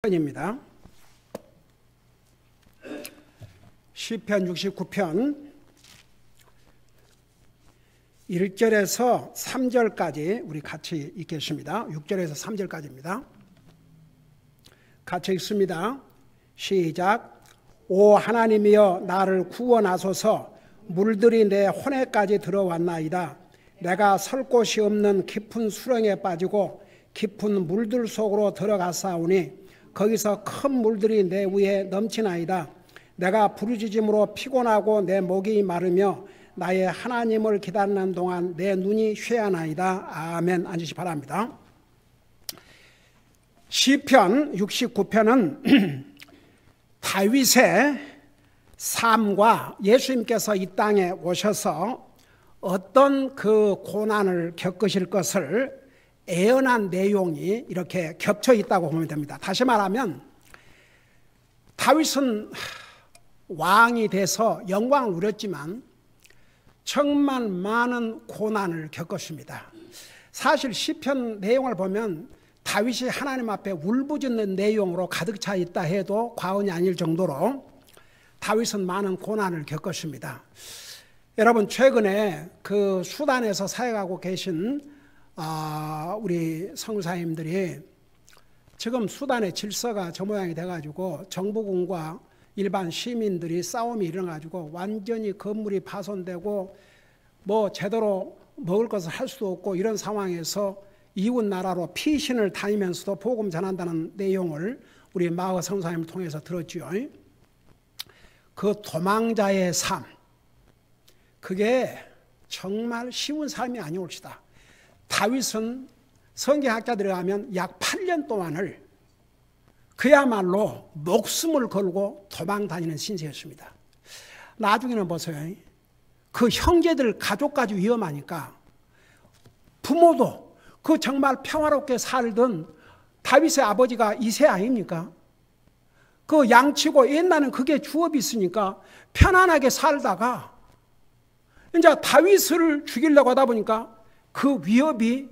편입니다. 시편 69편 1절에서 3절까지 우리 같이 읽겠습니다. 6절에서 3절까지입니다. 같이 읽습니다. 시작. 오 하나님이여 나를 구원하소서. 물들이 내 혼에까지 들어왔나이다. 내가 설 곳이 없는 깊은 수렁에 빠지고 깊은 물들 속으로 들어갔사오니 거기서 큰 물들이 내 위에 넘치나이다. 내가 부르짖음으로 피곤하고 내 목이 마르며 나의 하나님을 기다리는 동안 내 눈이 쇠하나이다. 아멘. 앉으시 바랍니다. 시편 69편은 다윗의 삶과 예수님께서 이 땅에 오셔서 어떤 그 고난을 겪으실 것을 애언한 내용이 이렇게 겹쳐 있다고 보면 됩니다. 다시 말하면 다윗은 왕이 돼서 영광을 누렸지만 정말 많은 고난을 겪었습니다. 사실 시편 내용을 보면 다윗이 하나님 앞에 울부짖는 내용으로 가득 차 있다 해도 과언이 아닐 정도로 다윗은 많은 고난을 겪었습니다. 여러분 최근에 그 수단에서 사역하고 계신 우리 선교사님들이 지금 수단의 질서가 저 모양이 돼가지고 정부군과 일반 시민들이 싸움이 일어나가지고 완전히 건물이 파손되고 뭐 제대로 먹을 것을 할 수도 없고 이런 상황에서 이웃 나라로 피신을 다니면서도 복음 전한다는 내용을 우리 마을 선교사님을 통해서 들었지요. 그 도망자의 삶, 그게 정말 쉬운 삶이 아니올시다. 다윗은 성경학자들에 의하면 약 8년 동안을 그야말로 목숨을 걸고 도망 다니는 신세였습니다. 나중에는 보세요. 그 형제들 가족까지 위험하니까 부모도 그 정말 평화롭게 살던 다윗의 아버지가 이세 아닙니까? 그 양치고 옛날에는 그게 주업이 있으니까 편안하게 살다가 이제 다윗을 죽이려고 하다 보니까 그 위협이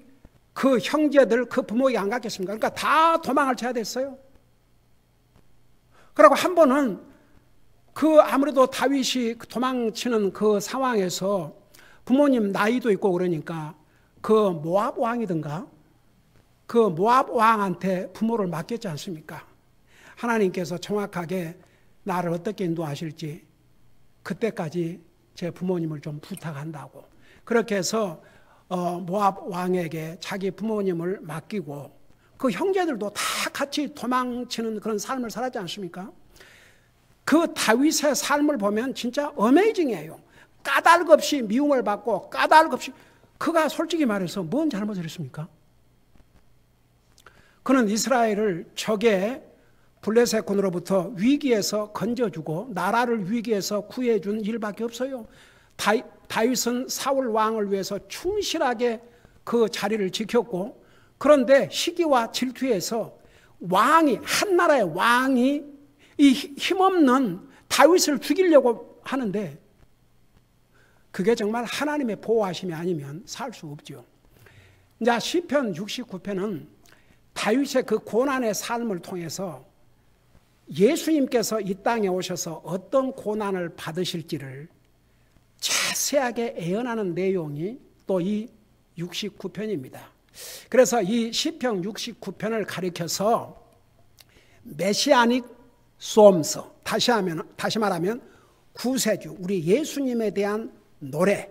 그 형제들, 그 부모에게 안 갔겠습니까? 그러니까 다 도망을 쳐야 됐어요. 그리고 한 번은 그 아무래도 다윗이 도망치는 그 상황에서 부모님 나이도 있고 그러니까 그 모압 왕이든가 그 모압 왕한테 부모를 맡겼지 않습니까? 하나님께서 정확하게 나를 어떻게 인도하실지 그때까지 제 부모님을 좀 부탁한다고. 그렇게 해서 모압 왕에게 자기 부모님을 맡기고 그 형제들도 다 같이 도망치는 그런 삶을 살았지 않습니까? 그 다윗의 삶을 보면 진짜 어메이징이에요. 까닭 없이 미움을 받고 까닭 없이 그가 솔직히 말해서 뭔 잘못을 했습니까? 그는 이스라엘을 적의 블레셋군으로부터 위기에서 건져주고 나라를 위기에서 구해준 일밖에 없어요. 다윗은 사울 왕을 위해서 충실하게 그 자리를 지켰고 그런데 시기와 질투에서 왕이 한 나라의 왕이 이 힘없는 다윗을 죽이려고 하는데 그게 정말 하나님의 보호하심이 아니면 살 수 없죠. 이제 시편 69편은 다윗의 그 고난의 삶을 통해서 예수님께서 이 땅에 오셔서 어떤 고난을 받으실지를 자세하게 애언하는 내용이 또 이 69편입니다. 그래서 이 시편 69편을 가리켜서 메시아닉 솜스, 다시 말하면 구세주, 우리 예수님에 대한 노래,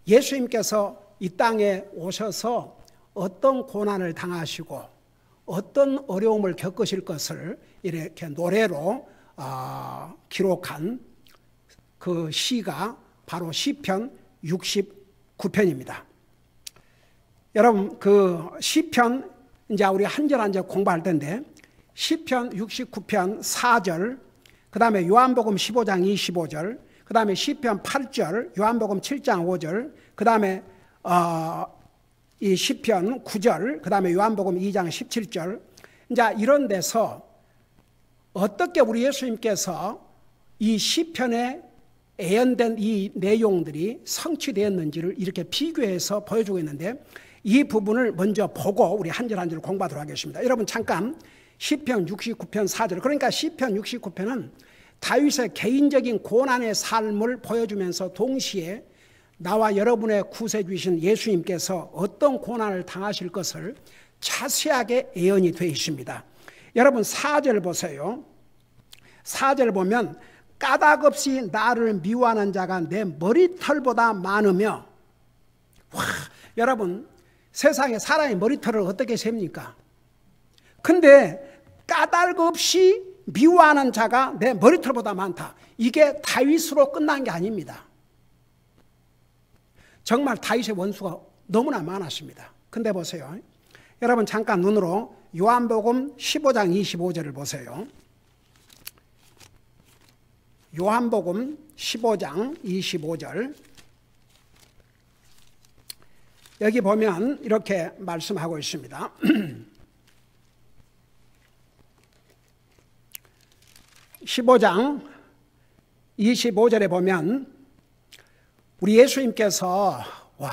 예수님께서 이 땅에 오셔서 어떤 고난을 당하시고 어떤 어려움을 겪으실 것을 이렇게 노래로 기록한 그 시가 바로 시편 69편입니다. 여러분 그 시편 이제 우리 한 절 한 절 공부할 텐데 시편 69편 4절, 그 다음에 요한복음 15장 25절, 그 다음에 시편 8절, 요한복음 7장 5절, 그 다음에 이 시편 9절, 그 다음에 요한복음 2장 17절. 이제 이런 데서 어떻게 우리 예수님께서 이 시편에 애연된 이 내용들이 성취되었는지를 이렇게 비교해서 보여주고 있는데 이 부분을 먼저 보고 우리 한 절 한 절 공부하도록 하겠습니다. 여러분 잠깐 시편 69편 4절. 그러니까 시편 69편은 다윗의 개인적인 고난의 삶을 보여주면서 동시에 나와 여러분의 구세주이신 예수님께서 어떤 고난을 당하실 것을 자세하게 예언이 되어 있습니다. 여러분 4절 보세요. 4절 보면 까닭 없이 나를 미워하는 자가 내 머리털보다 많으며. 와, 여러분 세상에 사람의 머리털을 어떻게 셉니까? 근데 까닭 없이 미워하는 자가 내 머리털보다 많다. 이게 다윗으로 끝난 게 아닙니다. 정말 다윗의 원수가 너무나 많았습니다. 근데 보세요. 여러분 잠깐 눈으로 요한복음 15장 25절을 보세요. 요한복음 15장 25절. 여기 보면 이렇게 말씀하고 있습니다. 15장 25절에 보면 우리 예수님께서 와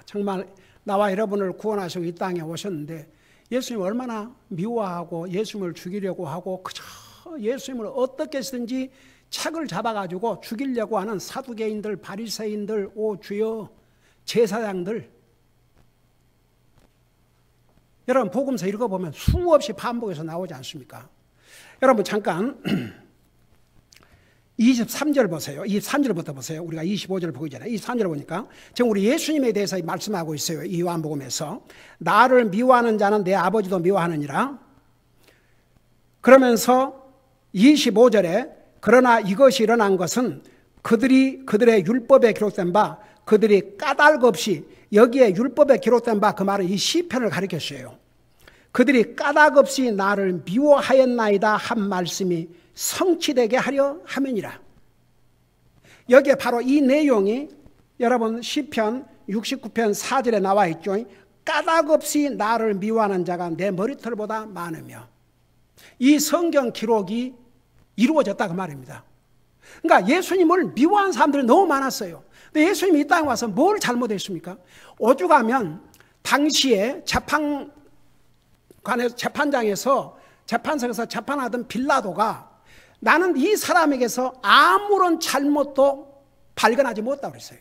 정말 나와 여러분을 구원하시고 이 땅에 오셨는데 예수님 얼마나 미워하고 예수님을 죽이려고 하고 그저 예수님을 어떻게 해서든지 착을 잡아가지고 죽이려고 하는 사두개인들, 바리새인들, 오 주여 제사장들. 여러분 복음서 읽어보면 수없이 반복해서 나오지 않습니까? 여러분 잠깐 23절 보세요. 23절부터 보세요. 우리가 25절 보기 전에 23절 보니까 지금 우리 예수님에 대해서 말씀하고 있어요. 이 요한복음에서 나를 미워하는 자는 내 아버지도 미워하느니라. 그러면서 25절에 그러나 이것이 일어난 것은 그들의 율법에 기록된 바 그들이 까닭 없이 여기에 율법에 기록된 바 그 말은 이 시편을 가리켰어요. 그들이 까닭 없이 나를 미워하였나이다 한 말씀이 성취되게 하려 함이니라. 여기에 바로 이 내용이 여러분 시편 69편 4절에 나와 있죠. 까닭 없이 나를 미워하는 자가 내 머리털보다 많으며. 이 성경 기록이 이루어졌다 그 말입니다. 그러니까 예수님을 미워한 사람들이 너무 많았어요. 근데 예수님이 이 땅에 와서 뭘 잘못했습니까? 오죽하면 당시에 재판장에서 재판석에서 재판하던 빌라도가 나는 이 사람에게서 아무런 잘못도 발견하지 못했다고 그랬어요.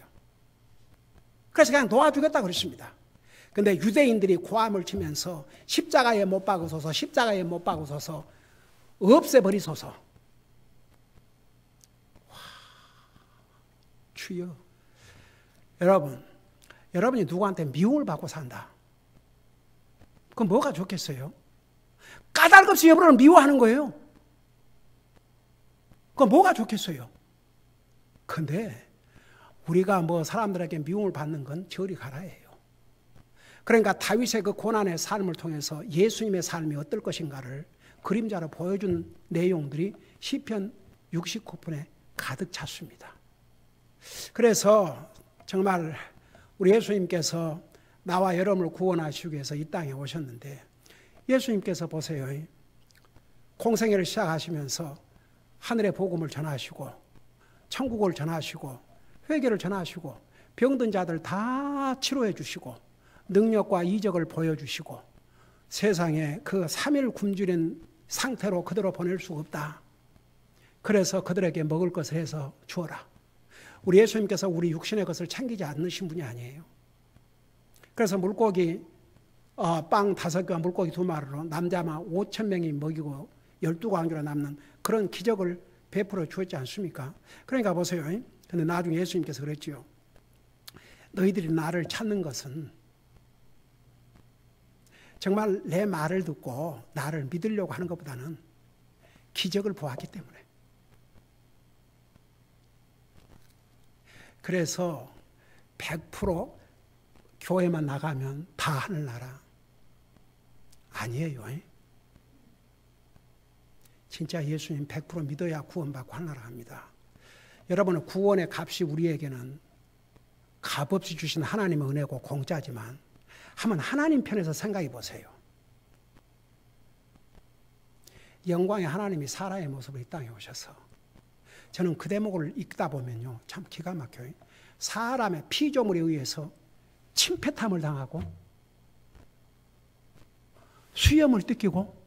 그래서 그냥 도와주겠다고 그랬습니다. 근데 유대인들이 고함을 치면서 십자가에 못 박으소서, 십자가에 못 박으소서, 없애버리소서. 와, 주여. 여러분이 누구한테 미움을 받고 산다. 그럼 뭐가 좋겠어요? 까닭 없이 여러분을 미워하는 거예요. 그럼 뭐가 좋겠어요? 근데 우리가 뭐 사람들에게 미움을 받는 건 저리 가라예요. 그러니까 다윗의 그 고난의 삶을 통해서 예수님의 삶이 어떨 것인가를 그림자로 보여준 내용들이 시편 69편에 가득 찼습니다. 그래서 정말 우리 예수님께서 나와 여러분을 구원하시기 위해서 이 땅에 오셨는데 예수님께서 보세요. 공생애를 시작하시면서 하늘의 복음을 전하시고 천국을 전하시고 회개를 전하시고 병든 자들 다 치료해 주시고 능력과 이적을 보여주시고 세상에 그 3일 굶주린 상태로 그대로 보낼 수가 없다. 그래서 그들에게 먹을 것을 해서 주어라. 우리 예수님께서 우리 육신의 것을 챙기지 않으신 분이 아니에요. 그래서 물고기 빵 5개와 물고기 2마리로 남자만 5,000명이 먹이고 12광주로 남는 그런 기적을 베풀어 주었지 않습니까? 그러니까 보세요. 근데 나중에 예수님께서 그랬지요. 너희들이 나를 찾는 것은 정말 내 말을 듣고 나를 믿으려고 하는 것보다는 기적을 보았기 때문에. 그래서 100% 교회만 나가면 다 하늘나라. 아니에요. 진짜 예수님 100% 믿어야 구원받고 하늘나라 합니다. 여러분은 구원의 값이 우리에게는 값없이 주신 하나님의 은혜고 공짜지만 한번 하나님 편에서 생각해 보세요. 영광의 하나님이 사람의 모습으로 이 땅에 오셔서 저는 그 대목을 읽다 보면요 참 기가 막혀요. 사람의 피조물에 의해서 침패탐을 당하고 수염을 뜯기고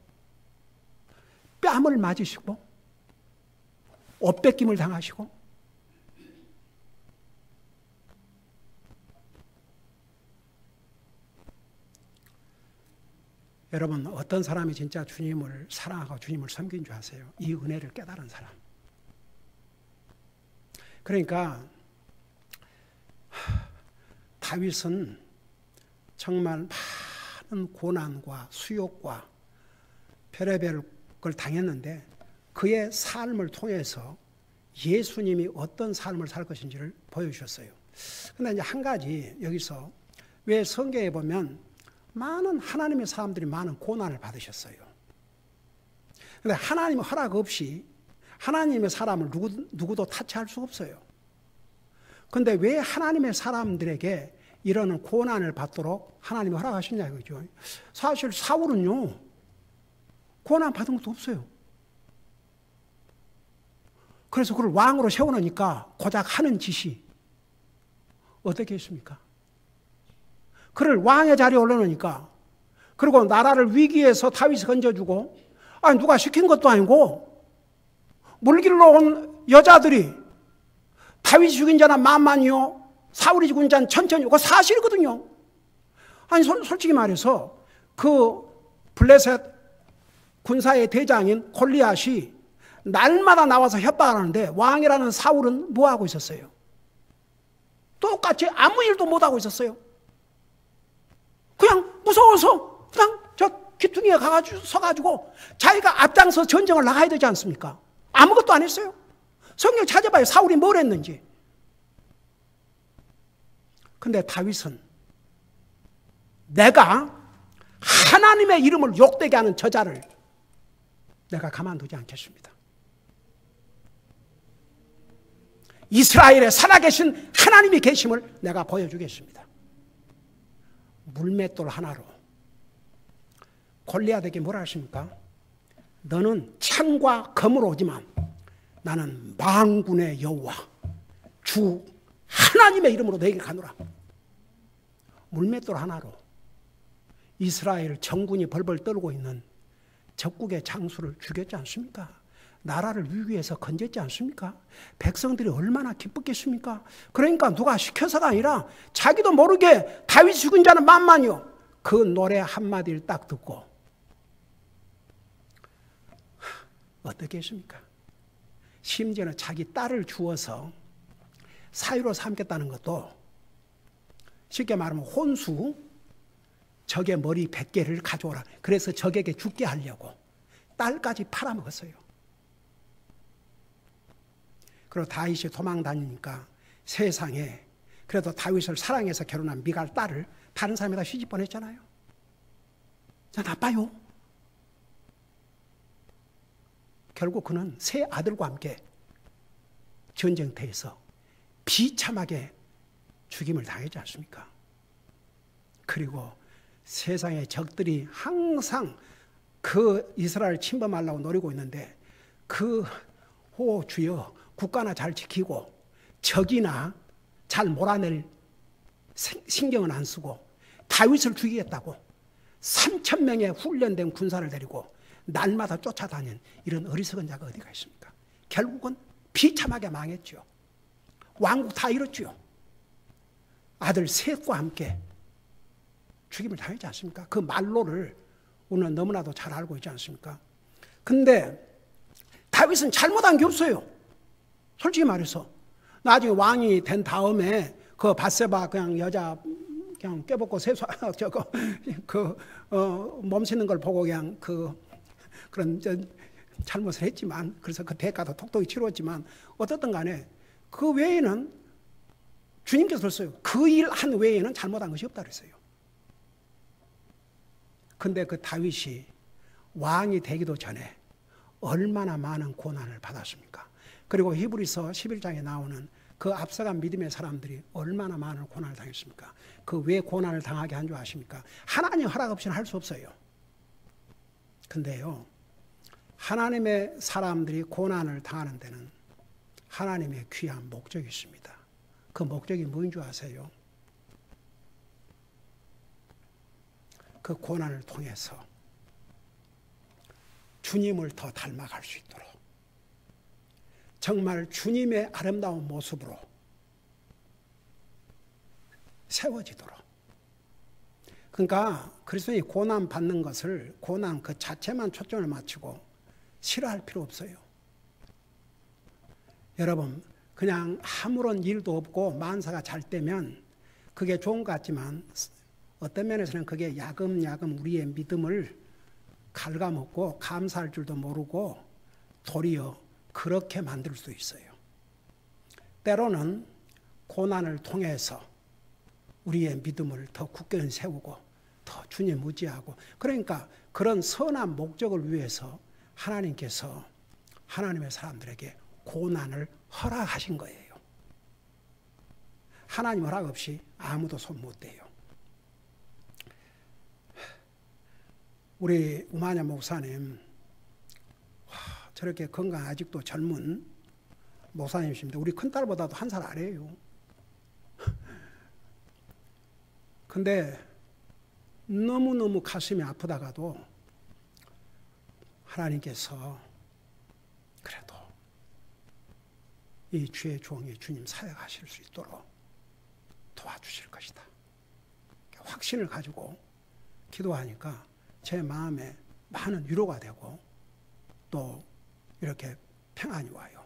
뺨을 맞으시고 옷뺏김을 당하시고 여러분 어떤 사람이 진짜 주님을 사랑하고 주님을 섬긴 줄 아세요? 이 은혜를 깨달은 사람. 그러니까 다윗은 정말 많은 고난과 수욕과 별의별 걸 당했는데 그의 삶을 통해서 예수님이 어떤 삶을 살 것인지를 보여주셨어요. 그런데 이제 한 가지 여기서 왜 성경에 보면 많은 하나님의 사람들이 많은 고난을 받으셨어요. 그런데 하나님의 허락 없이 하나님의 사람을 누구도 타치할 수 없어요. 그런데 왜 하나님의 사람들에게 이런 고난을 받도록 하나님이 허락하셨냐 이거죠. 사실 사울은요 고난 받은 것도 없어요. 그래서 그를 왕으로 세워놓으니까 고작 하는 짓이 어떻게 했습니까? 그를 왕의 자리에 올려놓으니까 그리고 나라를 위기에서 다윗이 건져주고 아니 누가 시킨 것도 아니고 물길로 온 여자들이 다윗이 죽인 자는 만만이요 사울이 죽인 자는 천천히 그거 사실이거든요. 아니 솔직히 말해서 그 블레셋 군사의 대장인 골리앗이 날마다 나와서 협박하는데 왕이라는 사울은 뭐하고 있었어요? 똑같이 아무 일도 못하고 있었어요. 그냥 무서워서 그냥 저 기퉁이에 서가지고 자기가 앞장서 전쟁을 나가야 되지 않습니까? 아무것도 안 했어요. 성경 찾아봐요. 사울이 뭘 했는지. 근데 다윗은 내가 하나님의 이름을 욕되게 하는 저자를 내가 가만두지 않겠습니다. 이스라엘에 살아계신 하나님이 계심을 내가 보여주겠습니다. 물맷돌 하나로 골리앗에게 뭐라 하십니까? 너는 창과 검으로 오지만 나는 만군의 여호와 주 하나님의 이름으로 너에게 가노라. 물맷돌 하나로 이스라엘 정군이 벌벌 떨고 있는 적국의 장수를 죽였지 않습니까? 나라를 위기에서 건졌지 않습니까? 백성들이 얼마나 기뻤겠습니까? 그러니까 누가 시켜서가 아니라 자기도 모르게 다윗 죽은 자는 만만이요. 그 노래 한마디를 딱 듣고 어떻게 했습니까? 심지어는 자기 딸을 주어서 사유로 삼겠다는 것도 쉽게 말하면 혼수 적의 머리 100개를 가져오라. 그래서 적에게 죽게 하려고 딸까지 팔아먹었어요. 그리고 다윗이 도망 다니니까 세상에 그래도 다윗을 사랑해서 결혼한 미갈 딸을 다른 사람에다 시집 보냈잖아요. 자, 나빠요. 결국 그는 세 아들과 함께 전쟁터에서 비참하게 죽임을 당했지 않습니까? 그리고 세상의 적들이 항상 그 이스라엘 침범하려고 노리고 있는데 주여 국가나 잘 지키고 적이나 잘 몰아낼 신경은 안 쓰고 다윗을 죽이겠다고 3,000명의 훈련된 군사를 데리고 날마다 쫓아다닌 이런 어리석은 자가 어디가 있습니까? 결국은 비참하게 망했죠. 왕국 다 잃었죠. 아들 셋과 함께 죽임을 당하지 않습니까? 그 말로를 우리는 너무나도 잘 알고 있지 않습니까? 근데 다윗은 잘못한 게 없어요. 솔직히 말해서 나중에 왕이 된 다음에 그 밧세바 그냥 여자 그냥 꿰벗고 세수 몸 씻는 걸 보고 그냥 그런 잘못을 했지만 그래서 그 대가도 톡톡히 치루었지만 어떻든 간에 그 외에는 주님께서 그랬어요. 그 일 한 외에는 잘못한 것이 없다 그랬어요. 근데 그 다윗이 왕이 되기도 전에 얼마나 많은 고난을 받았습니까? 그리고 히브리서 11장에 나오는 그 앞서간 믿음의 사람들이 얼마나 많은 고난을 당했습니까? 그 왜 고난을 당하게 한 줄 아십니까? 하나님 허락 없이는 할 수 없어요. 근데요, 하나님의 사람들이 고난을 당하는 데는 하나님의 귀한 목적이 있습니다. 그 목적이 뭐인 줄 아세요? 그 고난을 통해서 주님을 더 닮아갈 수 있도록, 정말 주님의 아름다운 모습으로 세워지도록. 그러니까 그리스도인이 고난 받는 것을, 고난 그 자체만 초점을 맞추고 싫어할 필요 없어요. 여러분, 그냥 아무런 일도 없고 만사가 잘 되면 그게 좋은 것 같지만 어떤 면에서는 그게 야금야금 우리의 믿음을 갉아먹고 감사할 줄도 모르고 도리어 그렇게 만들 수 있어요. 때로는 고난을 통해서 우리의 믿음을 더 굳게 세우고 더 주님 의지하고, 그러니까 그런 선한 목적을 위해서 하나님께서 하나님의 사람들에게 고난을 허락하신 거예요. 하나님 허락 없이 아무도 손 못 대요. 우리 우마냐 목사님, 저렇게 건강 아직도 젊은 목사님이십니다. 우리 큰딸보다도 한 살 아래예요. 근데 너무너무 가슴이 아프다가도 하나님께서 그래도 이 주의 종이 주님 사역하실 수 있도록 도와주실 것이다, 확신을 가지고 기도하니까 제 마음에 많은 위로가 되고 또 이렇게 평안이 와요.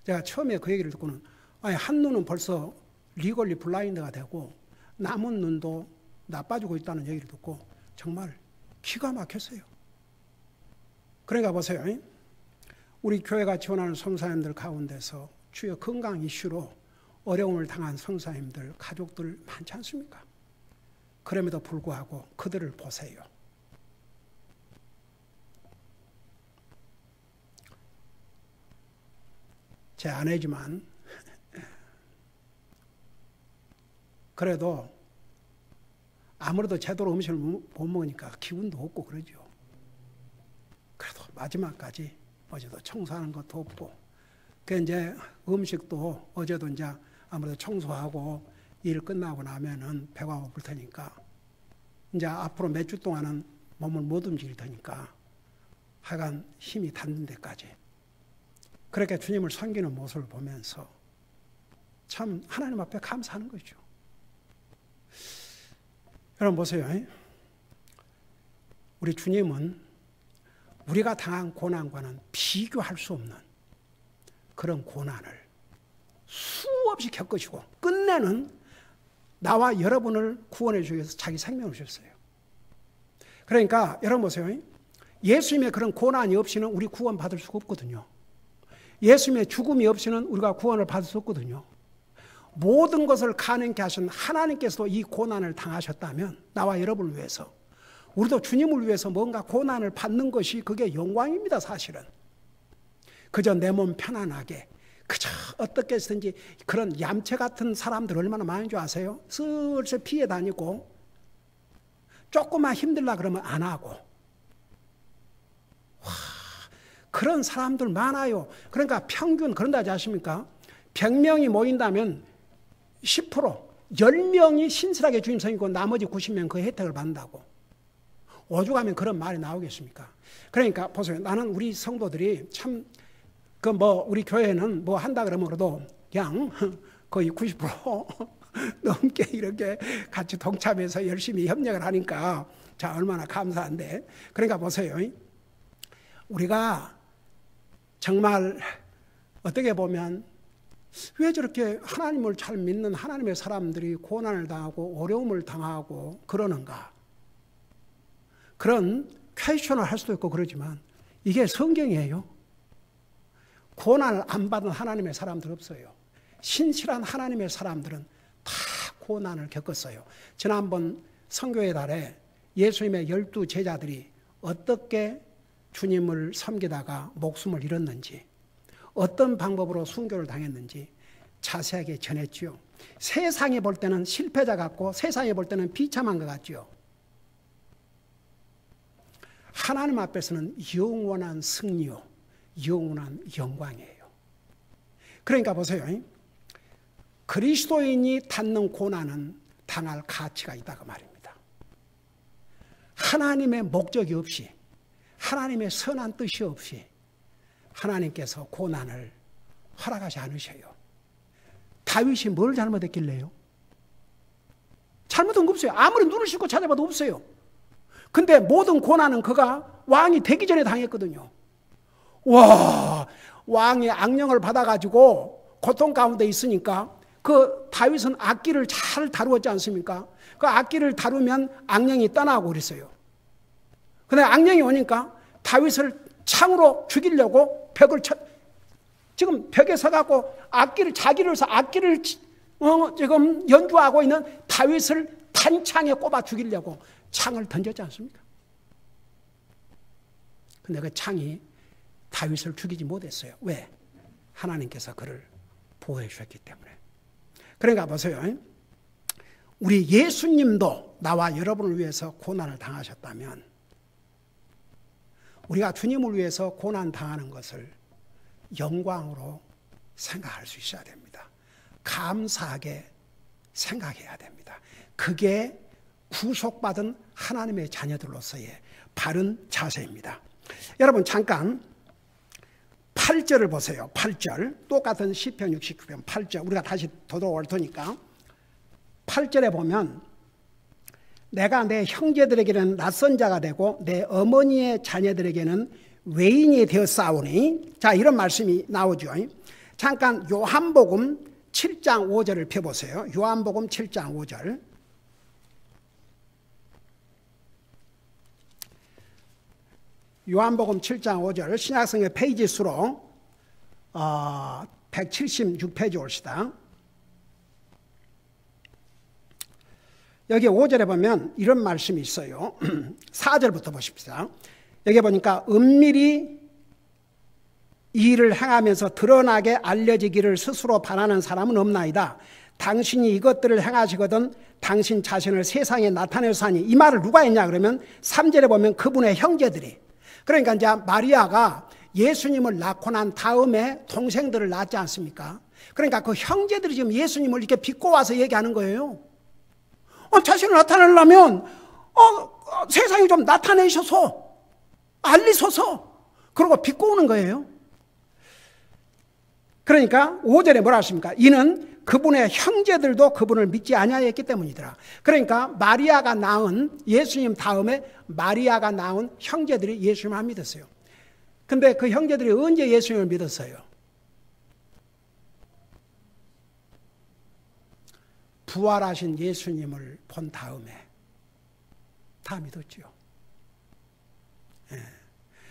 제가 처음에 그 얘기를 듣고는 한 눈은 벌써 리걸리 블라인드가 되고 남은 눈도 나빠지고 있다는 얘기를 듣고 정말 기가 막혔어요. 그러니까 보세요. 우리 교회가 지원하는 선교사님들 가운데서 주요 건강 이슈로 어려움을 당한 선교사님들, 가족들 많지 않습니까? 그럼에도 불구하고 그들을 보세요. 제 아내지만 그래도 아무래도 제대로 음식을 못 먹으니까 기분도 없고 그러죠. 그래도 마지막까지 어제도 청소하는 것도 없고, 그 이제 음식도 어제도 이제 아무래도 청소하고 일 끝나고 나면은 배가 고플 테니까 이제 앞으로 몇 주 동안은 몸을 못 움직일 테니까 하여간 힘이 닿는 데까지 그렇게 주님을 섬기는 모습을 보면서 참 하나님 앞에 감사하는 거죠. 여러분 보세요. 우리 주님은 우리가 당한 고난과는 비교할 수 없는 그런 고난을 수없이 겪으시고 끝내는 나와 여러분을 구원해 주기 위해서 자기 생명을 주셨어요. 그러니까 여러분 보세요. 예수님의 그런 고난이 없이는 우리 구원 받을 수가 없거든요. 예수님의 죽음이 없이는 우리가 구원을 받을 수 없거든요. 모든 것을 가능케 하신 하나님께서도 이 고난을 당하셨다면 나와 여러분을 위해서, 우리도 주님을 위해서 뭔가 고난을 받는 것이 그게 영광입니다. 사실은 그저 내 몸 편안하게, 그저 어떻게 해서든지, 그런 얌체 같은 사람들 얼마나 많은 줄 아세요? 슬슬 피해 다니고 조금만 힘들라 그러면 안 하고, 그런 사람들 많아요. 그러니까 평균 그런다 하지 않습니까? 100명이 모인다면 10%, 10명이 신실하게 주님 섬기고 나머지 90명 그 혜택을 받는다고. 오죽하면 그런 말이 나오겠습니까? 그러니까 보세요. 나는 우리 성도들이 참, 우리 교회는 뭐 한다 그러면 그래도 그냥 거의 90% 넘게 이렇게 같이 동참해서 열심히 협력을 하니까 자, 얼마나 감사한데. 그러니까 보세요. 우리가 정말 어떻게 보면 왜 저렇게 하나님을 잘 믿는 하나님의 사람들이 고난을 당하고 어려움을 당하고 그러는가? 그런 퀘스천을 할 수도 있고 그러지만 이게 성경이에요. 고난을 안 받은 하나님의 사람들 없어요. 신실한 하나님의 사람들은 다 고난을 겪었어요. 지난번 선교의 달에 예수님의 12 제자들이 어떻게 주님을 섬기다가 목숨을 잃었는지, 어떤 방법으로 순교를 당했는지 자세하게 전했지요. 세상에 볼 때는 실패자 같고 세상에 볼 때는 비참한 것 같지요. 하나님 앞에서는 영원한 승리요, 영원한 영광이에요. 그러니까 보세요. 그리스도인이 받는 고난은 당할 가치가 있다고 말입니다. 하나님의 목적이 없이, 하나님의 선한 뜻이 없이 하나님께서 고난을 허락하지 않으셔요. 다윗이 뭘 잘못했길래요? 잘못한 거 없어요. 아무리 눈을 씻고 찾아봐도 없어요. 근데 모든 고난은 그가 왕이 되기 전에 당했거든요. 와, 왕이 악령을 받아가지고 고통 가운데 있으니까 그 다윗은 악기를 잘 다루었지 않습니까? 그 악기를 다루면 악령이 떠나고 그랬어요. 근데 악령이 오니까 다윗을 창으로 죽이려고 지금 벽에 서갖고 자기를서 악기를 지금 연주하고 있는 다윗을 단창에 꼽아 죽이려고 창을 던졌지 않습니까? 근데 그 창이 다윗을 죽이지 못했어요. 왜? 하나님께서 그를 보호해 주셨기 때문에. 그러니까 보세요. 우리 예수님도 나와 여러분을 위해서 고난을 당하셨다면 우리가 주님을 위해서 고난 당하는 것을 영광으로 생각할 수 있어야 됩니다. 감사하게 생각해야 됩니다. 그게 구속받은 하나님의 자녀들로서의 바른 자세입니다. 여러분 잠깐 8절을 보세요. 8절 똑같은 시편 69편 8절 우리가 다시 되돌아올 테니까 8절에 보면 내가 내 형제들에게는 낯선 자가 되고 내 어머니의 자녀들에게는 외인이 되었사오니 자 이런 말씀이 나오죠. 잠깐 요한복음 7장 5절을 펴보세요. 요한복음 7장 5절 요한복음 7장 5절 신약성의 페이지 수로 176페이지 옵시다. 여기 5절에 보면 이런 말씀이 있어요. 4절부터 보십시다. 여기 보니까 은밀히 이 일을 행하면서 드러나게 알려지기를 스스로 바라는 사람은 없나이다. 당신이 이것들을 행하시거든 당신 자신을 세상에 나타내서 하니 이 말을 누가 했냐 그러면 3절에 보면 그분의 형제들이 그러니까 이제 마리아가 예수님을 낳고 난 다음에 동생들을 낳지 않습니까? 그러니까 그 형제들이 지금 예수님을 이렇게 빚고 와서 얘기하는 거예요. 자신을 나타내려면 세상에 좀 나타내셔서 알리소서 그러고 빚고 오는 거예요. 그러니까 5절에 뭐라 하십니까? 이는 그분의 형제들도 그분을 믿지 아니하였기 때문이더라. 그러니까 마리아가 낳은 예수님 다음에 마리아가 낳은 형제들이 예수님을 안 믿었어요. 근데 그 형제들이 언제 예수님을 믿었어요? 부활하신 예수님을 본 다음에 다 믿었죠. 예.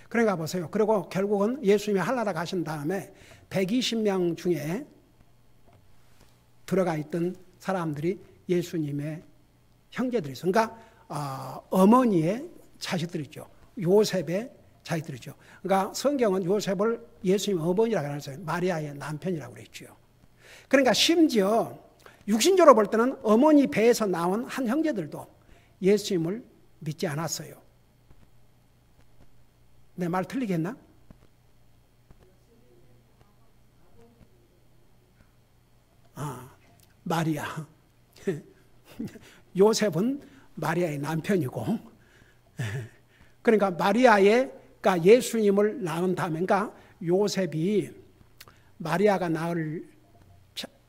그러니까 보세요. 그리고 결국은 예수님이 하늘나라 가신 다음에 120명 중에 들어가 있던 사람들이 예수님의 형제들이죠. 그러니까 어머니의 자식들이죠. 요셉의 자식들이죠. 그러니까 성경은 요셉을 예수님 어머니라고 하면서 마리아의 남편이라고 그랬죠. 그러니까 심지어 육신적으로 볼 때는 어머니 배에서 나온 한 형제들도 예수님을 믿지 않았어요. 내 말 틀리겠나? 마리아. 요셉은 마리아의 남편이고, 그러니까 그러니까 예수님을 낳은 다음에, 그러니까 요셉이 마리아가 낳을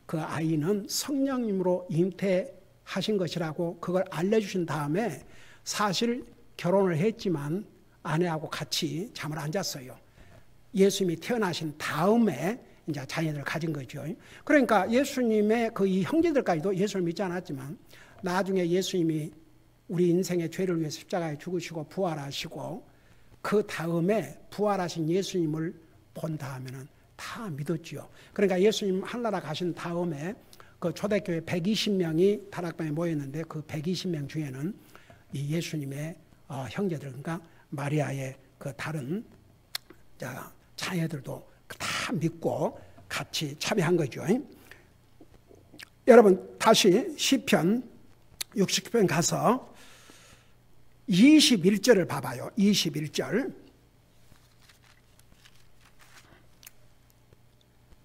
그 아이는 성령님으로 잉태하신 것이라고 그걸 알려주신 다음에 사실 결혼을 했지만 아내하고 같이 잠을 안 잤어요. 예수님이 태어나신 다음에 이제 자녀들을 가진 거죠. 그러니까 예수님의 그 이 형제들까지도 예수를 믿지 않았지만 나중에 예수님이 우리 인생의 죄를 위해 십자가에 죽으시고 부활하시고 그 다음에 부활하신 예수님을 본 다음에는 다 믿었지요. 그러니까 예수님 하늘나라 가신 다음에 그 초대교회 120명이 다락방에 모였는데 그 120명 중에는 이 예수님의 형제들, 그러니까 마리아의 그 다른 자녀들도 다 믿고 같이 참여한 거죠. 여러분 다시 시편 60편 가서 21절을 봐봐요. 21절.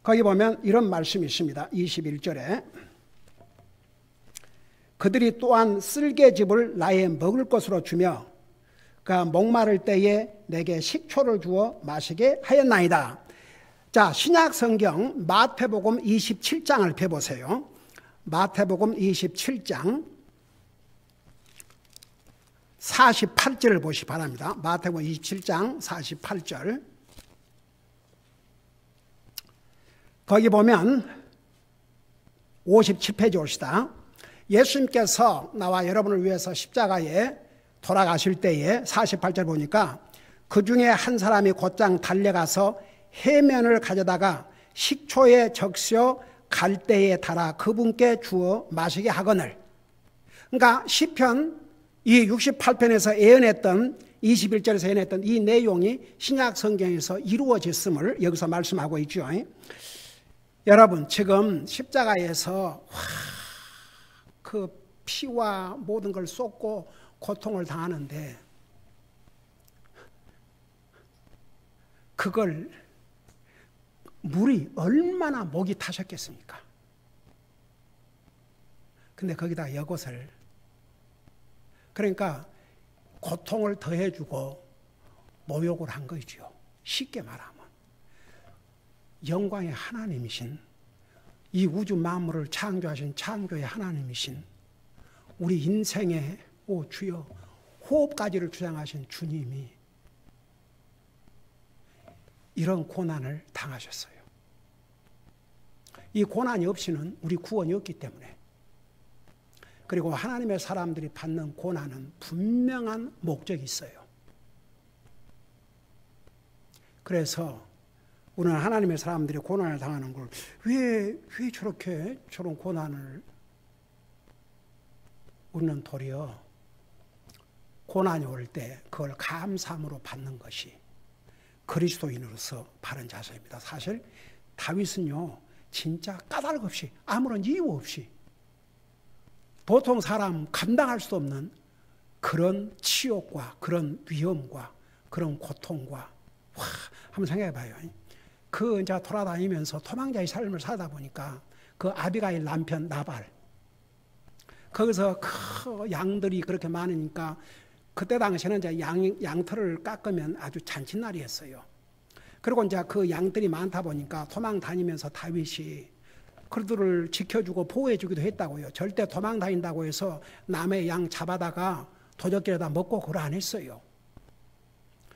거기 보면 이런 말씀이 있습니다. 21절에 그들이 또한 쓸개즙을 나의 먹을 것으로 주며 그가 목마를 때에 내게 식초를 주어 마시게 하였나이다. 자, 신약 성경 마태복음 27장을 펴보세요. 마태복음 27장 48절을 보시기 바랍니다. 마태복음 27장 48절. 거기 보면 57페이지 옵시다. 예수님께서 나와 여러분을 위해서 십자가에 돌아가실 때에 48절 보니까 그 중에 한 사람이 곧장 달려가서 해면을 가져다가 식초에 적셔 갈대에 달아 그분께 주어 마시게 하거늘. 그러니까 시편 이 68편에서 예언했던 21절에서 예언했던 이 내용이 신약 성경에서 이루어졌음을 여기서 말씀하고 있죠. 여러분, 지금 십자가에서 그 피와 모든 걸 쏟고 고통을 당하는데 그걸 물이 얼마나 목이 타셨겠습니까? 근데 거기다 여것을, 그러니까 고통을 더해주고 모욕을 한 거죠. 쉽게 말하면 영광의 하나님이신, 이 우주 만물을 창조하신 창조의 하나님이신, 우리 인생의 오 주여 호흡가지를 주장하신 주님이 이런 고난을 당하셨어요. 이 고난이 없이는 우리 구원이 없기 때문에. 그리고 하나님의 사람들이 받는 고난은 분명한 목적이 있어요. 그래서 우리는 하나님의 사람들이 고난을 당하는 걸 왜 저렇게 저런 고난을, 우리는 도리어 고난이 올 때 그걸 감사함으로 받는 것이 그리스도인으로서 바른 자세입니다. 사실 다윗은요, 진짜 까닭 없이 아무런 이유 없이 보통 사람 감당할 수 없는 그런 치욕과 그런 위험과 그런 고통과, 한번 생각해 봐요. 그 이제 돌아다니면서 토망자의 삶을 살다 보니까 그 아비가일 남편 나발, 거기서 그 양들이 그렇게 많으니까 그때 당시에는 이제 양털을 깎으면 아주 잔칫날이었어요. 그리고 이제 그 양들이 많다 보니까 도망 다니면서 다윗이 그들을 지켜주고 보호해주기도 했다고요. 절대 도망 다닌다고 해서 남의 양 잡아다가 도적질에다 먹고 그걸 안 했어요.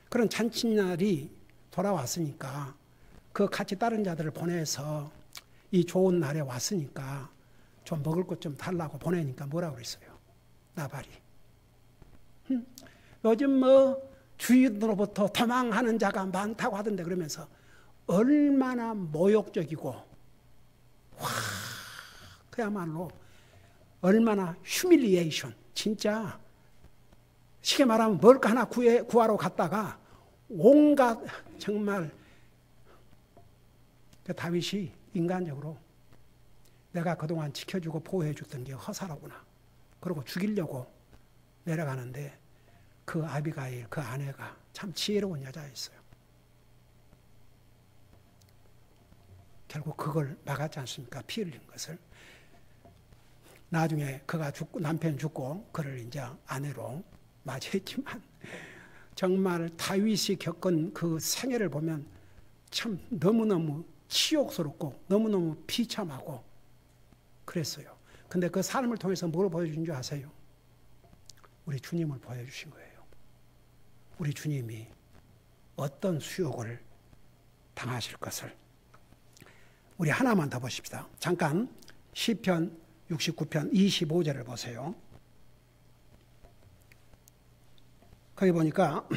그런 잔칫날이 돌아왔으니까 그 같이 다른 자들을 보내서 이 좋은 날에 왔으니까 좀 먹을 것 좀 달라고 보내니까 뭐라고 그랬어요? 나발이. 요즘 뭐 주인으로부터 도망하는 자가 많다고 하던데, 그러면서 얼마나 모욕적이고 그야말로 얼마나 휴밀리에이션, 진짜 쉽게 말하면 뭘 하나 구하러 갔다가 온갖 정말 그 다윗이 인간적으로 내가 그동안 지켜주고 보호해줬던 게 허사로구나, 그러고 죽이려고 내려가는데 그 아비가일, 그 아내가 참 지혜로운 여자였어요. 결국 그걸 막았지 않습니까? 피 흘린 것을. 나중에 그가 죽고, 남편 죽고 그를 이제 아내로 맞이했지만 정말 다윗이 겪은 그 생애를 보면 참 너무너무 치욕스럽고 너무너무 비참하고 그랬어요. 근데 그 삶을 통해서 뭘 보여준 줄 아세요? 우리 주님을 보여주신 거예요. 우리 주님이 어떤 수욕을 당하실 것을. 우리 하나만 더 보십시다. 잠깐 시편 69편 25절을 보세요. 거기 보니까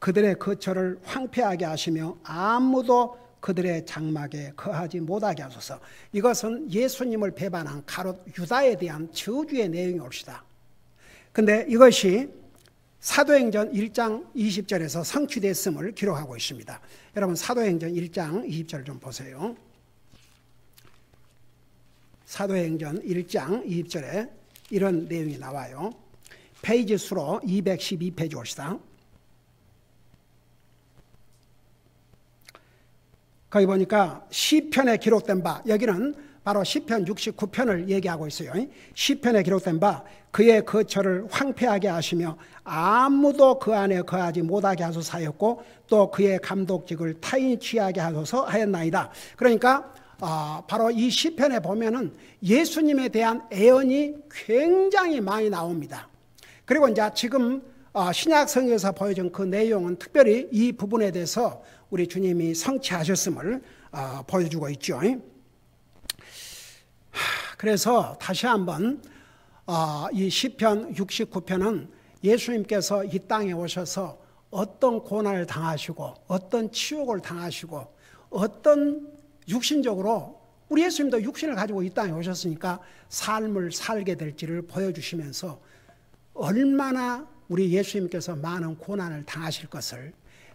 그들의 거처를 황폐하게 하시며 아무도 그들의 장막에 거하지 못하게 하소서. 이것은 예수님을 배반한 가롯 유다에 대한 저주의 내용이 옵시다. 근데 이것이 사도행전 1장 20절에서 성취됐음을 기록하고 있습니다. 여러분 사도행전 1장 20절 좀 보세요. 사도행전 1장 20절에 이런 내용이 나와요. 페이지 수로 212페이지 옵시다. 거기 보니까 시편에 기록된 바, 여기는 바로 시편 69편을 얘기하고 있어요. 시편에 기록된 바 그의 거처를 황폐하게 하시며 아무도 그 안에 거하지 못하게 하소서 하였고 또 그의 감독직을 타인이 취하게 하소서 하였나이다. 그러니까 바로 이 시편에 보면은 예수님에 대한 애언이 굉장히 많이 나옵니다. 그리고 이제 지금 신약 성경에서 보여준 그 내용은 특별히 이 부분에 대해서 우리 주님이 성취하셨음을 보여주고 있죠. 그래서 다시 한번 이 시편 69편은 예수님께서 이 땅에 오셔서 어떤 고난을 당하시고 어떤 치욕을 당하시고 어떤 육신적으로 우리 예수님도 육신을 가지고 이 땅에 오셨으니까 삶을 살게 될지를 보여주시면서 얼마나 우리 예수님께서 많은 고난을 당하실 것을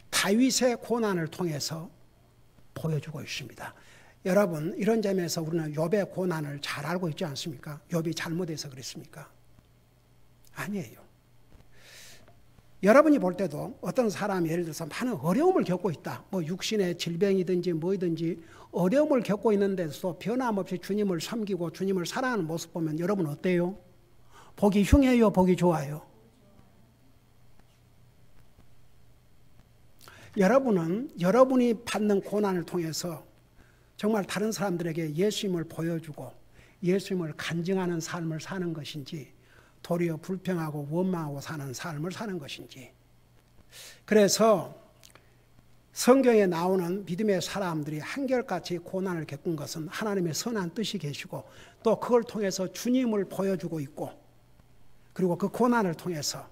다윗의 고난을 통해서 보여주고 있습니다. 여러분, 이런 점에서 우리는 욥의 고난을 잘 알고 있지 않습니까? 욥이 잘못해서 그랬습니까? 아니에요. 여러분이 볼 때도 어떤 사람이 예를 들어서 많은 어려움을 겪고 있다. 뭐 육신의 질병이든지 뭐든지 어려움을 겪고 있는데도 변함없이 주님을 섬기고 주님을 사랑하는 모습 보면 여러분 어때요? 보기 흉해요? 보기 좋아요? 여러분은 여러분이 받는 고난을 통해서 정말 다른 사람들에게 예수님을 보여주고 예수님을 간증하는 삶을 사는 것인지 도리어 불평하고 원망하고 사는 삶을 사는 것인지. 그래서 성경에 나오는 믿음의 사람들이 한결같이 고난을 겪은 것은 하나님의 선한 뜻이 계시고 또 그걸 통해서 주님을 보여주고 있고 그리고 그 고난을 통해서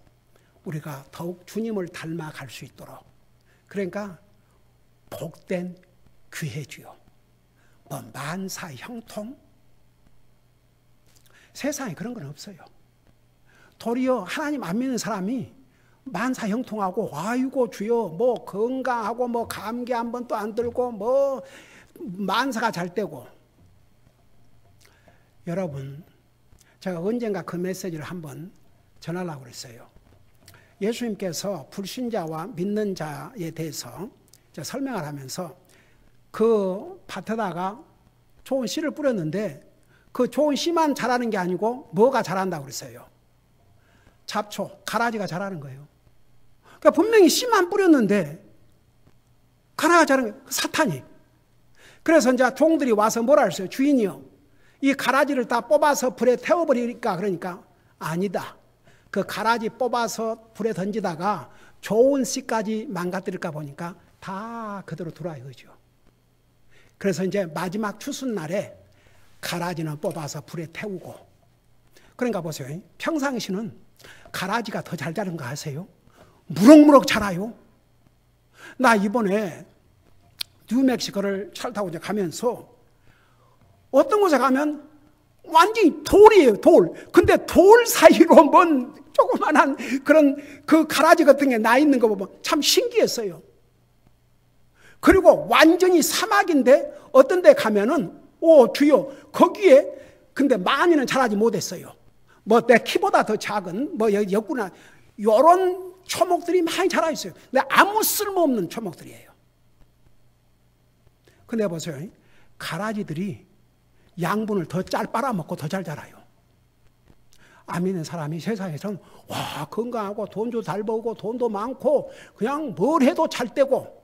우리가 더욱 주님을 닮아갈 수 있도록 그러니까 복된 귀해주요. 뭐 만사 형통? 세상에 그런 건 없어요. 도리어 하나님 안 믿는 사람이 만사 형통하고 아이고 주여 뭐 건강하고 뭐 감기 한 번도 안 들고 뭐 만사가 잘 되고. 여러분, 제가 언젠가 그 메시지를 한번 전하려고 그랬어요. 예수님께서 불신자와 믿는 자에 대해서 설명을 하면서 그 밭에다가 좋은 씨를 뿌렸는데 그 좋은 씨만 자라는 게 아니고 뭐가 자란다고 그랬어요? 잡초, 가라지가 자라는 거예요. 그러니까 분명히 씨만 뿌렸는데 가라지가 자라는 거예요. 사탄이. 그래서 이제 종들이 와서 뭐라 했어요? 주인이요. 이 가라지를 다 뽑아서 불에 태워버리니까 그러니까 아니다. 그 가라지 뽑아서 불에 던지다가 좋은 씨까지 망가뜨릴까 보니까 다 그대로 들어와 이거죠. 그래서 이제 마지막 추수날에 가라지는 뽑아서 불에 태우고. 그러니까 보세요. 평상시는 가라지가 더 잘 자란 거 아세요? 무럭무럭 자라요. 나 이번에 뉴멕시코를 차를 타고 이제 가면서 어떤 곳에 가면 완전히 돌이에요, 돌. 근데 돌 사이로 뭔 조그만한 그런 그 가라지 같은 게 나 있는 거 보면 참 신기했어요. 그리고 완전히 사막인데 어떤 데 가면은 오 주여 거기에 근데 많이는 자라지 못했어요. 뭐 내 키보다 더 작은 뭐 옆구나 요런 초목들이 많이 자라 있어요. 근데 아무 쓸모없는 초목들이에요. 근데 보세요. 가라지들이 양분을 더 잘 빨아먹고 더 잘 자라요. 안 믿는 사람이 세상에서는 와 건강하고 돈도 잘 벌고 돈도 많고 그냥 뭘 해도 잘 되고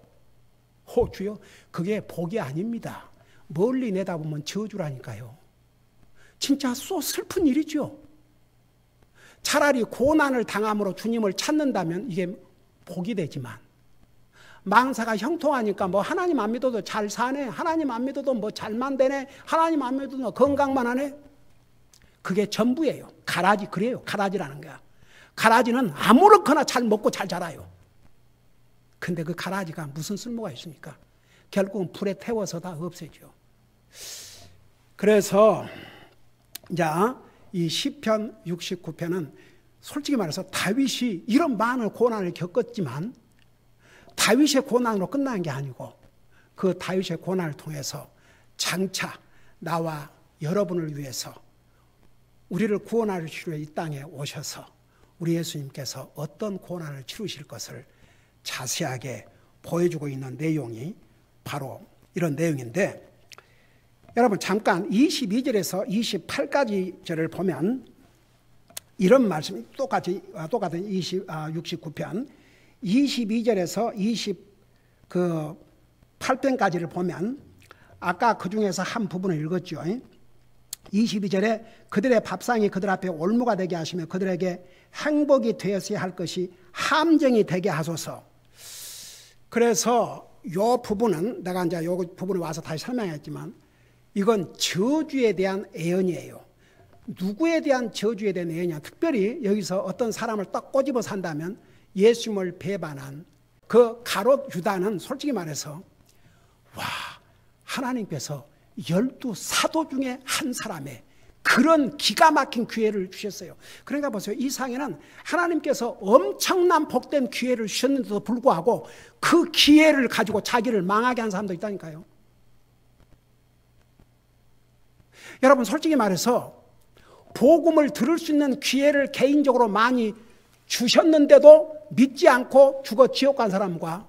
주여 그게 복이 아닙니다. 멀리 내다보면 저주라니까요. 진짜 소 슬픈 일이죠. 차라리 고난을 당함으로 주님을 찾는다면 이게 복이 되지만 망사가 형통하니까 뭐 하나님 안 믿어도 잘 사네, 하나님 안 믿어도 뭐 잘만 되네, 하나님 안 믿어도 건강만 하네. 그게 전부예요. 가라지 그래요. 가라지라는 거야. 가라지는 아무렇거나 잘 먹고 잘 자라요. 근데 그 가라지가 무슨 쓸모가 있습니까? 결국은 불에 태워서 다 없애죠. 그래서 이제 이 시편 69편은 솔직히 말해서 다윗이 이런 많은 고난을 겪었지만 다윗의 고난으로 끝나는 게 아니고 그 다윗의 고난을 통해서 장차 나와 여러분을 위해서 우리를 구원하시려 이 땅에 오셔서 우리 예수님께서 어떤 고난을 치르실 것을 자세하게 보여주고 있는 내용이 바로 이런 내용인데 여러분 잠깐 22절에서 28까지 절을 보면 이런 말씀이 똑같은 69편 22절에서 28편까지를 보면 아까 그 중에서 한 부분을 읽었죠. 22절에 그들의 밥상이 그들 앞에 올무가 되게 하시며 그들에게 행복이 되었어야 할 것이 함정이 되게 하소서. 그래서 이 부분은 내가 이제 이 부분에 와서 다시 설명했지만 이건 저주에 대한 예언이에요. 누구에 대한 저주에 대한 예언이냐? 특별히 여기서 어떤 사람을 딱 꼬집어 산다면 예수님을 배반한 그 가롯 유다는 솔직히 말해서 와, 하나님께서 12사도 중에 한 사람의 그런 기가 막힌 기회를 주셨어요. 그러니까 보세요. 이 상에는 하나님께서 엄청난 복된 기회를 주셨는데도 불구하고 그 기회를 가지고 자기를 망하게 한 사람도 있다니까요. 여러분 솔직히 말해서 복음을 들을 수 있는 기회를 개인적으로 많이 주셨는데도 믿지 않고 죽어 지옥 간 사람과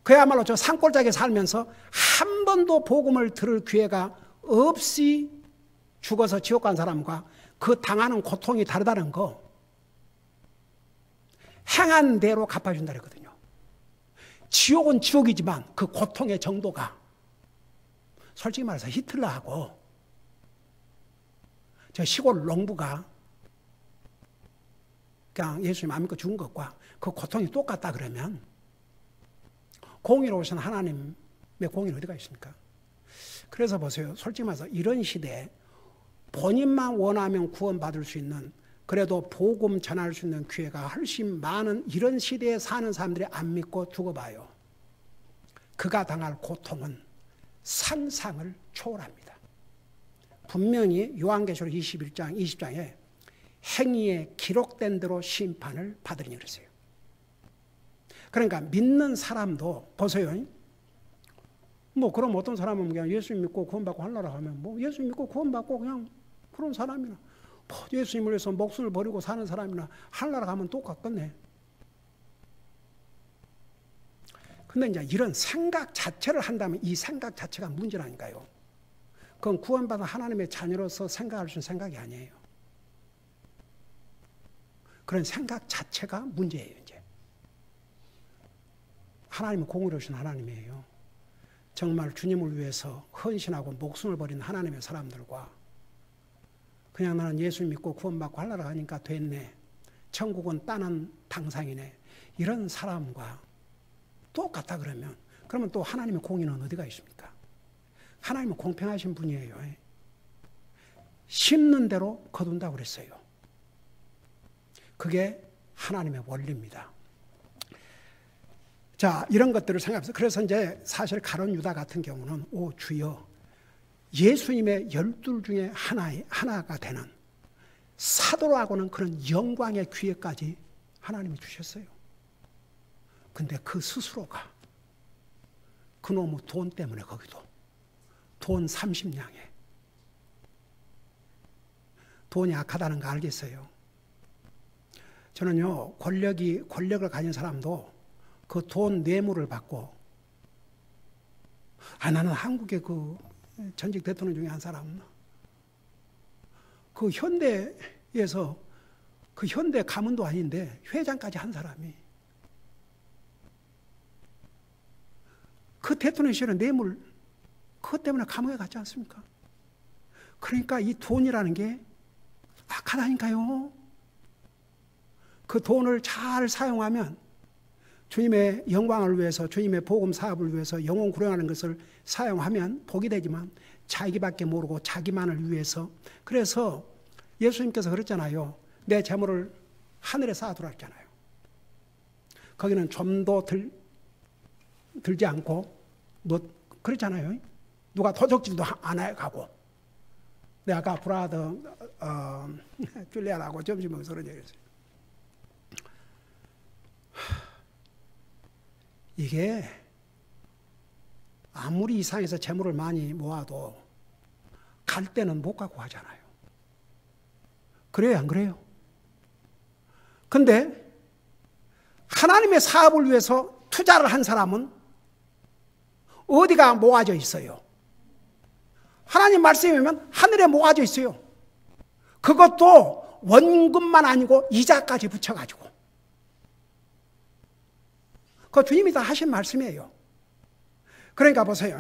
그야말로 저 산골짜기에 살면서 한 번도 복음을 들을 기회가 없이 죽어서 지옥 간 사람과 그 당하는 고통이 다르다는 거 행한 대로 갚아준다 그랬거든요. 지옥은 지옥이지만 그 고통의 정도가 솔직히 말해서 히틀러하고 저 시골 농부가 그냥 예수님 안 믿고 죽은 것과 그 고통이 똑같다 그러면 공의로우신 하나님의 공의는 어디가 있습니까? 그래서 보세요. 솔직히 말해서 이런 시대에 본인만 원하면 구원받을 수 있는 그래도 복음 전할 수 있는 기회가 훨씬 많은 이런 시대에 사는 사람들이 안 믿고 죽어봐요. 그가 당할 고통은 상상을 초월합니다. 분명히 요한계시록 21장, 20장에 행위에 기록된 대로 심판을 받으리니 그랬어요. 그러니까 믿는 사람도 보세요. 뭐 그럼 어떤 사람은 그냥 예수 믿고 구원받고 하려고 하면 뭐 예수 믿고 구원받고 그냥 그런 사람이나 뭐 예수님을 위해서 목숨을 버리고 사는 사람이나 하려고 하면 똑같겠네. 근데 이제 이런 생각 자체를 한다면 이 생각 자체가 문제라니까요. 그건 구원받은 하나님의 자녀로서 생각할 수 있는 생각이 아니에요. 그런 생각 자체가 문제예요. 이제 하나님은 공의로우신 하나님이에요. 정말 주님을 위해서 헌신하고 목숨을 버린 하나님의 사람들과 그냥 나는 예수 믿고 구원받고 하려고 하니까 됐네. 천국은 따는 당상이네. 이런 사람과 똑같다 그러면 또 하나님의 공의는 어디가 있습니까? 하나님은 공평하신 분이에요. 심는 대로 거둔다고 그랬어요. 그게 하나님의 원리입니다. 자, 이런 것들을 생각해서 그래서 이제 사실 가룟 유다 같은 경우는 오 주여 예수님의 12 중에 하나가 되는 사도라고는 그런 영광의 기회까지 하나님이 주셨어요. 근데 그 스스로가 그놈의 돈 때문에 거기도 돈 30냥에 돈이 악하다는 거 알겠어요. 저는요 권력을 가진 사람도 그 돈 뇌물을 받고 나는 한국의 그 전직 대통령 중에 한 사람 그 현대에서 그 현대 가문도 아닌데 회장까지 한 사람이 그 대통령 시절에 뇌물 그것 때문에 감옥에 갔지 않습니까? 그러니까 이 돈이라는 게 악하다니까요. 그 돈을 잘 사용하면 주님의 영광을 위해서 주님의 복음 사업을 위해서 영혼 구원하는 것을 사용하면 복이 되지만 자기밖에 모르고 자기만을 위해서 그래서 예수님께서 그랬잖아요. 내 재물을 하늘에 쌓아두라 했잖아요. 거기는 좀도 들지 않고 뭐 그랬잖아요. 누가 도적질도 안 해가고 내가 아까 브라더 줄리아라고 점심 먹어서 그런 얘기 했어요. 이게 아무리 이 상에서 재물을 많이 모아도 갈 때는 못 갖고 가잖아요. 그래요, 안 그래요? 근데 하나님의 사업을 위해서 투자를 한 사람은 어디가 모아져 있어요? 하나님 말씀이면 하늘에 모아져 있어요. 그것도 원금만 아니고 이자까지 붙여가지고. 그 주님이 다 하신 말씀이에요. 그러니까 보세요.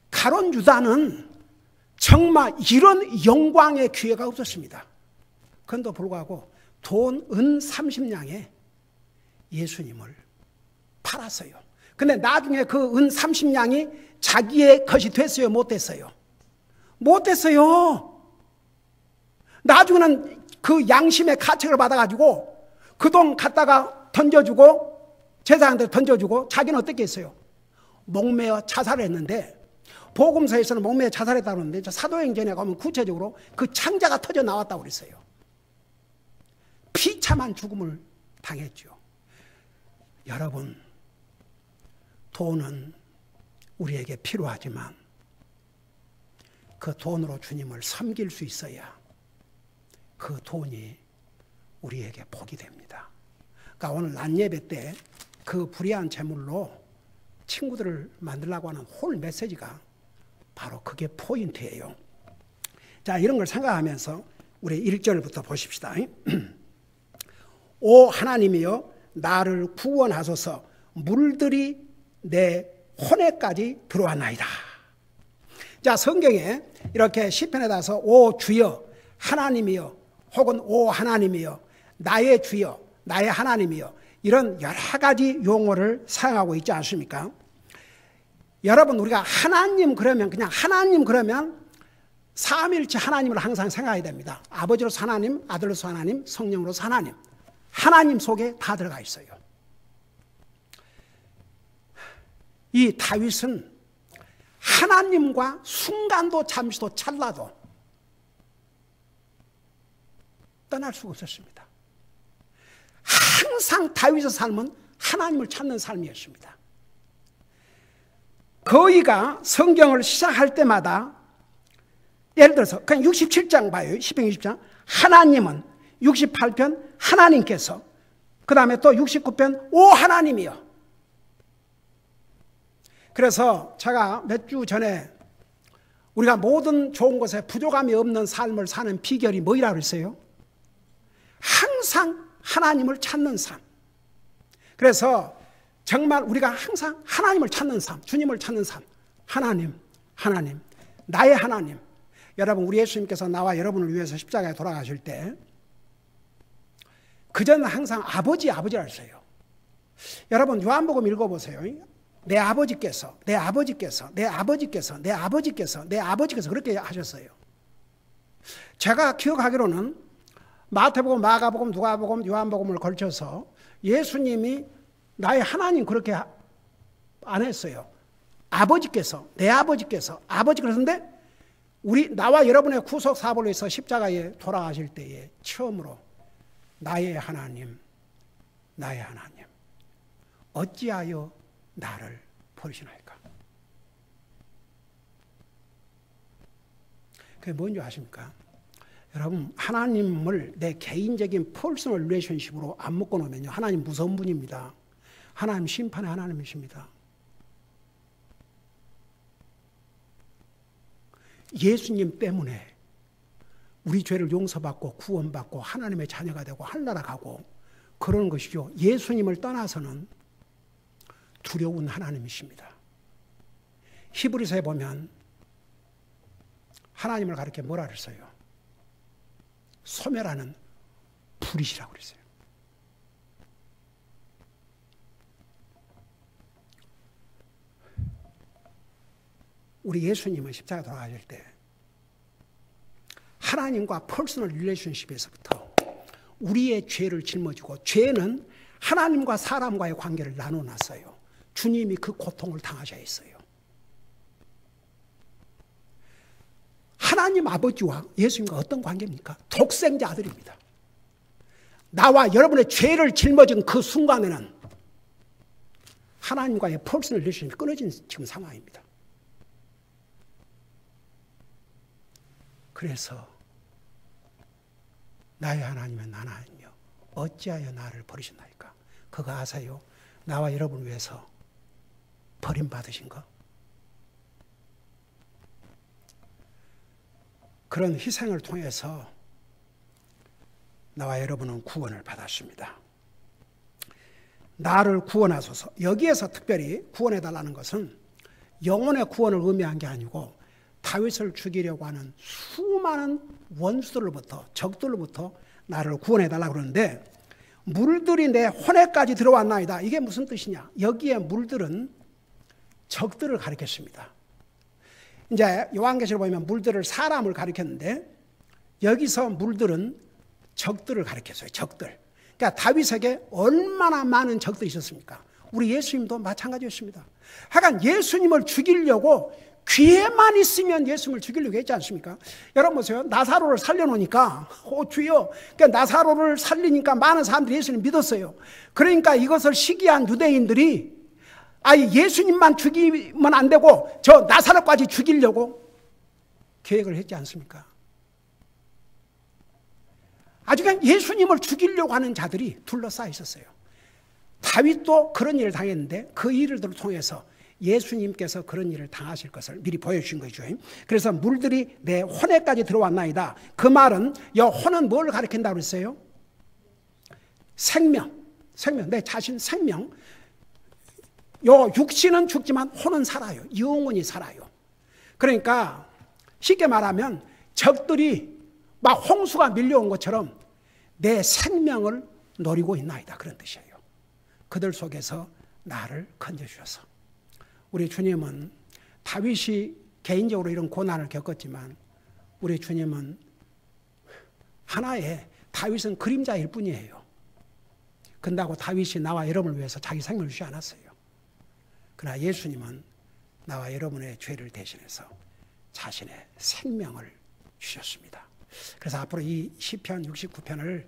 가룟 유다는 정말 이런 영광의 기회가 없었습니다. 그런데도 불구하고 돈, 은 30냥에 예수님을 팔았어요. 근데 나중에 그 은 30냥이 자기의 것이 됐어요? 못 됐어요? 못 됐어요. 나중에는 그 양심의 가책을 받아가지고 그 돈 갖다가 던져주고 제사장한테 던져주고 자기는 어떻게 했어요? 목매어 자살을 했는데 복음서에서는 목매어 자살했다고 그러는데 사도행전에 가면 구체적으로 그 창자가 터져 나왔다고 그랬어요. 비참한 죽음을 당했죠. 여러분, 돈은 우리에게 필요하지만 그 돈으로 주님을 섬길 수 있어야 그 돈이 우리에게 복이 됩니다. 그러니까 오늘 낮예배 때 그 불의한 재물로 친구들을 만들려고 하는 홀 메시지가 바로 그게 포인트예요. 자, 이런 걸 생각하면서 우리 1절부터 보십시다. 오 하나님이여 나를 구원하소서. 물들이 내 혼에까지 들어왔나이다. 자, 성경에 이렇게 시편에 따라서 오 주여 하나님이여 혹은 오 하나님이여 나의 주여 나의 하나님이여 이런 여러 가지 용어를 사용하고 있지 않습니까? 여러분, 우리가 하나님 그러면 그냥 하나님 그러면 삼위일체 하나님을 항상 생각해야 됩니다. 아버지로서 하나님, 아들로서 하나님, 성령으로서 하나님. 하나님 속에 다 들어가 있어요. 이 다윗은 하나님과 순간도 잠시도 찰나도 떠날 수가 없었습니다. 항상 다윗의 삶은 하나님을 찾는 삶이었습니다. 그이가 성경을 시작할 때마다 예를 들어서 그냥 67장 봐요. 시편 60장. 하나님은 68편 하나님께서 그 다음에 또 69편 오 하나님이여. 그래서 제가 몇 주 전에 우리가 모든 좋은 것에 부족함이 없는 삶을 사는 비결이 뭐라고 그랬어요? 항상 하나님을 찾는 삶. 그래서 정말 우리가 항상 하나님을 찾는 삶, 주님을 찾는 삶. 하나님, 하나님, 나의 하나님. 여러분, 우리 예수님께서 나와 여러분을 위해서 십자가에 돌아가실 때 그전에 항상 아버지라 했어요. 여러분, 요한복음 읽어보세요. 내 아버지께서 그렇게 하셨어요. 제가 기억하기로는 마태복음, 마가복음, 누가복음, 요한복음을 걸쳐서 예수님이 나의 하나님 그렇게 안 했어요. 내 아버지께서 그러는데 나와 여러분의 구속 사보를 위해서 십자가에 돌아가실 때에 처음으로 나의 하나님 어찌하여 나를 버리시나이까? 그게 뭔지 아십니까? 여러분, 하나님을 내 개인적인 퍼스널 릴레이션십으로 안 묶어놓으면요, 하나님 무서운 분입니다. 하나님 심판의 하나님이십니다. 예수님 때문에 우리 죄를 용서받고 구원받고 하나님의 자녀가 되고 하늘나라 가고 그러는 것이죠. 예수님을 떠나서는 두려운 하나님이십니다. 히브리서에 보면 하나님을 가르쳐 뭐라 그랬어요? 소멸하는 불이시라고 그랬어요. 우리 예수님은 십자가 돌아가실 때 하나님과 퍼스널 릴레이션십에서부터 우리의 죄를 짊어지고, 죄는 하나님과 사람과의 관계를 나눠놨어요. 주님이 그 고통을 당하셔야 했어요. 하나님 아버지와 예수님과 어떤 관계입니까? 독생자 아들입니다. 나와 여러분의 죄를 짊어진 그 순간에는 하나님과의 퍼스널 릴레이션이 끊어진 지금 상황입니다. 그래서 나의 하나님은 하나님이여 어찌하여 나를 버리셨나이까? 그거 아세요? 나와 여러분을 위해서 버림받으신 거. 그런 희생을 통해서 나와 여러분은 구원을 받았습니다. 나를 구원하소서. 여기에서 특별히 구원해달라는 것은 영혼의 구원을 의미한 게 아니고 다윗을 죽이려고 하는 수많은 원수들로부터, 적들로부터 나를 구원해달라고 그러는데, 물들이 내 혼에까지 들어왔나이다. 이게 무슨 뜻이냐? 여기에 물들은 적들을 가리켰습니다. 이제 요한계시를 보면 물들을 사람을 가리켰는데, 여기서 물들은 적들을 가리켰어요. 적들. 그러니까 다윗에게 얼마나 많은 적들이 있었습니까? 우리 예수님도 마찬가지였습니다. 하여간 예수님을 죽이려고 귀에만 있으면 예수님을 죽이려고 했지 않습니까? 여러분 보세요. 나사로를 살려놓으니까 주여, 그러니까 나사로를 살리니까 많은 사람들이 예수님 믿었어요. 그러니까 이것을 시기한 유대인들이 예수님만 죽이면 안 되고 저 나사로까지 죽이려고 계획을 했지 않습니까? 아주 그냥 예수님을 죽이려고 하는 자들이 둘러싸여 있었어요. 다윗도 그런 일을 당했는데 그 일을 통해서 예수님께서 그런 일을 당하실 것을 미리 보여주신 거죠. 그래서 물들이 내 혼에까지 들어왔나이다. 그 말은 혼은 뭘 가리킨다고 그랬어요? 생명, 내 자신 생명. 육신은 죽지만 혼은 살아요. 영혼이 살아요. 그러니까 쉽게 말하면 적들이 막 홍수가 밀려온 것처럼 내 생명을 노리고 있나이다. 그런 뜻이에요. 그들 속에서 나를 건져주셔서. 우리 주님은 다윗이 개인적으로 이런 고난을 겪었지만 우리 주님은 하나의 다윗은 그림자일 뿐이에요. 근다고 다윗이 나와 여러분을 위해서 자기 생명을 주지 않았어요. 그러나 예수님은 나와 여러분의 죄를 대신해서 자신의 생명을 주셨습니다. 그래서 앞으로 이 시편 69편을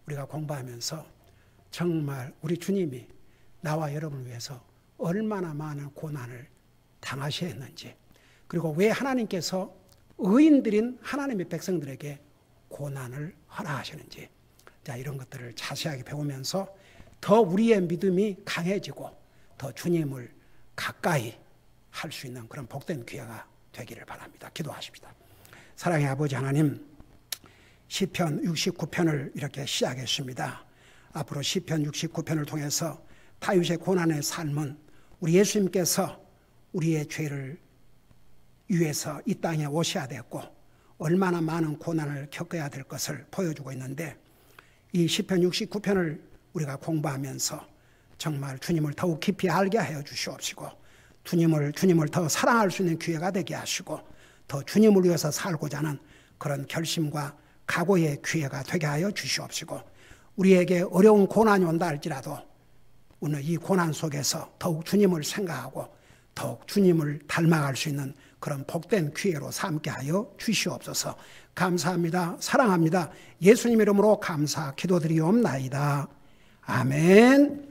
우리가 공부하면서 정말 우리 주님이 나와 여러분을 위해서 얼마나 많은 고난을 당하셔야 했는지, 그리고 왜 하나님께서 의인들인 하나님의 백성들에게 고난을 허락하시는지, 자, 이런 것들을 자세하게 배우면서 더 우리의 믿음이 강해지고 더 주님을 가까이 할 수 있는 그런 복된 기회가 되기를 바랍니다. 기도하십시다. 사랑의 아버지 하나님, 시편 69편을 이렇게 시작했습니다. 앞으로 시편 69편을 통해서 다윗의 고난의 삶은 우리 예수님께서 우리의 죄를 위해서 이 땅에 오셔야 됐고 얼마나 많은 고난을 겪어야 될 것을 보여주고 있는데, 이 시편 69편을 우리가 공부하면서 정말 주님을 더욱 깊이 알게 하여 주시옵시고 주님을 더 사랑할 수 있는 기회가 되게 하시고 더 주님을 위해서 살고자 하는 그런 결심과 각오의 기회가 되게 하여 주시옵시고, 우리에게 어려운 고난이 온다 할지라도 오늘 이 고난 속에서 더욱 주님을 생각하고 더욱 주님을 닮아갈 수 있는 그런 복된 기회로 삼게 하여 주시옵소서. 감사합니다. 사랑합니다. 예수님 이름으로 감사 기도드리옵나이다. 아멘.